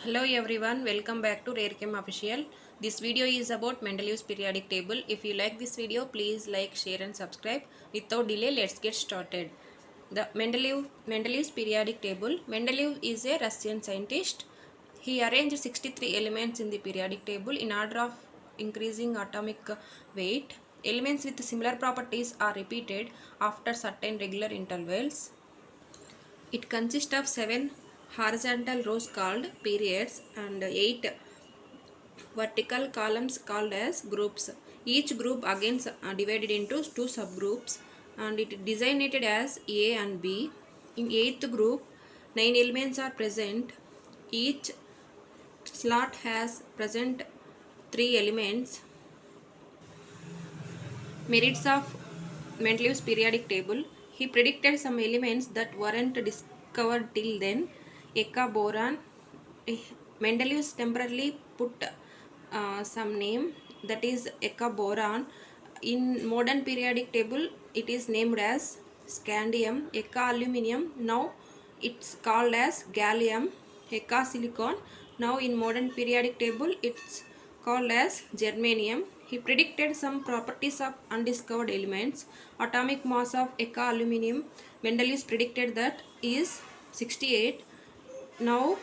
Hello everyone, welcome back to RareChem Official. This video is about Mendeleev's periodic table. If you like this video, please like, share and subscribe. Without delay, let's get started. The Mendeleev's periodic table. Mendeleev is a Russian scientist. He arranged 63 elements in the periodic table in order of increasing atomic weight. Elements with similar properties are repeated after certain regular intervals. It consists of 7 horizontal rows called periods and 8 vertical columns called as groups. Each group again divided into 2 subgroups and it designated as A and B. In 8th group, 9 elements are present. Each slot has present 3 elements. Merits of Mendeleev's periodic table. He predicted some elements that weren't discovered till then. Eka boron. Mendeleev temporarily put some name, that is Eka boron. In modern periodic table, it is named as scandium. Eka aluminium, now it's called as gallium. Eka silicon, now in modern periodic table it's called as germanium. He predicted some properties of undiscovered elements. Atomic mass of Eka aluminium, Mendeleev predicted that is 68. Now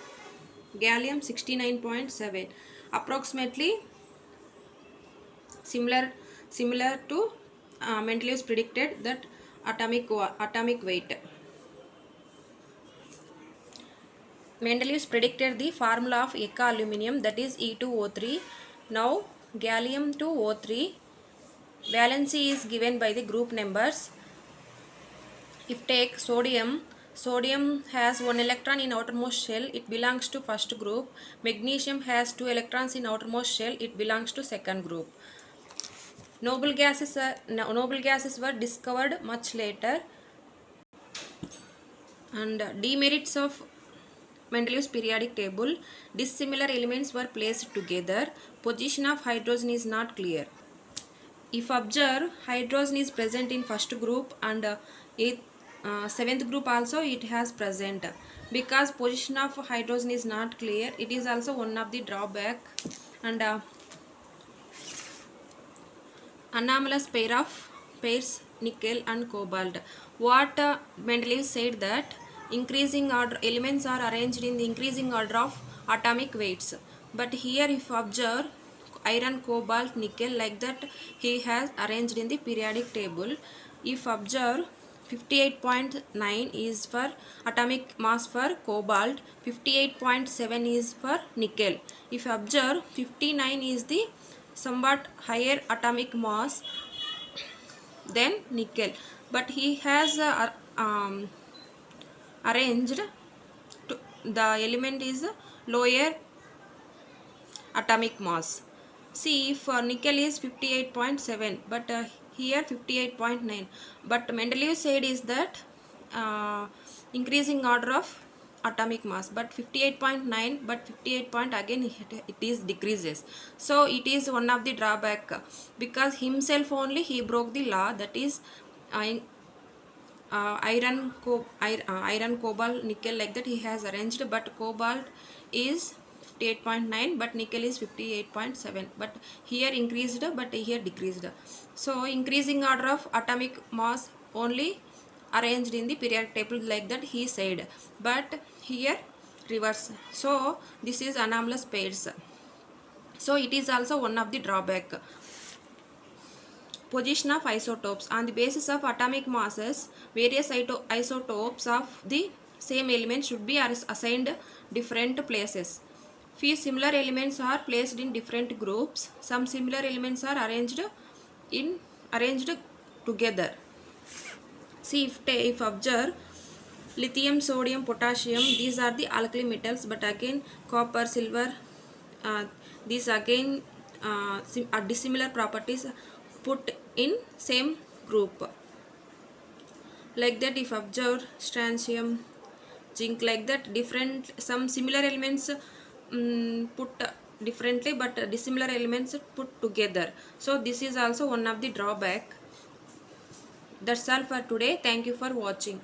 gallium 69.7, approximately similar to Mendeleev predicted that atomic weight. Mendeleev predicted the formula of Eka aluminium, that is E2O3. Now gallium 2O3, valency is given by the group numbers. If take sodium, sodium has 1 electron in outermost shell, it belongs to first group. Magnesium has 2 electrons in outermost shell, it belongs to second group. Noble gases were discovered much later. And demerits of Mendeleev's periodic table. Dissimilar elements were placed together. Position of hydrogen is not clear. If observe, hydrogen is present in first group and seventh group also it has present. Because position of hydrogen is not clear, it is also one of the drawback. And anomalous pairs nickel and cobalt. What Mendeleev said that increasing order elements are arranged in the increasing order of atomic weights. But here if observe iron, cobalt, nickel, like that he has arranged in the periodic table. If observe 58.9 is for atomic mass for cobalt, 58.7 is for nickel. If observe 59 is the somewhat higher atomic mass than nickel, but he has arranged to, the element is lower atomic mass. See, for nickel is 58.7, but here 58.9. But Mendeleev said is that increasing order of atomic mass, but 58.9, but 58 point again it is decreases. So it is one of the drawback, because himself only he broke the law, that is iron, cobalt, nickel, like that he has arranged, but cobalt is 58.9 but nickel is 58.7, but here increased but here decreased. So increasing order of atomic mass only arranged in the periodic table, like that he said, but here reverse. So this is anomalous pairs, so it is also one of the drawback. Position of isotopes. On the basis of atomic masses, various isotopes of the same element should be assigned different places. Few similar elements are placed in different groups. Some similar elements are arranged together. See, if observe lithium, sodium, potassium, these are the alkali metals, but again copper, silver, these again are dissimilar properties put in same group. Like that, if observe strontium, zinc, like that, different some similar elements put differently, but dissimilar elements put together. So this is also one of the drawback. That's all for today. Thank you for watching.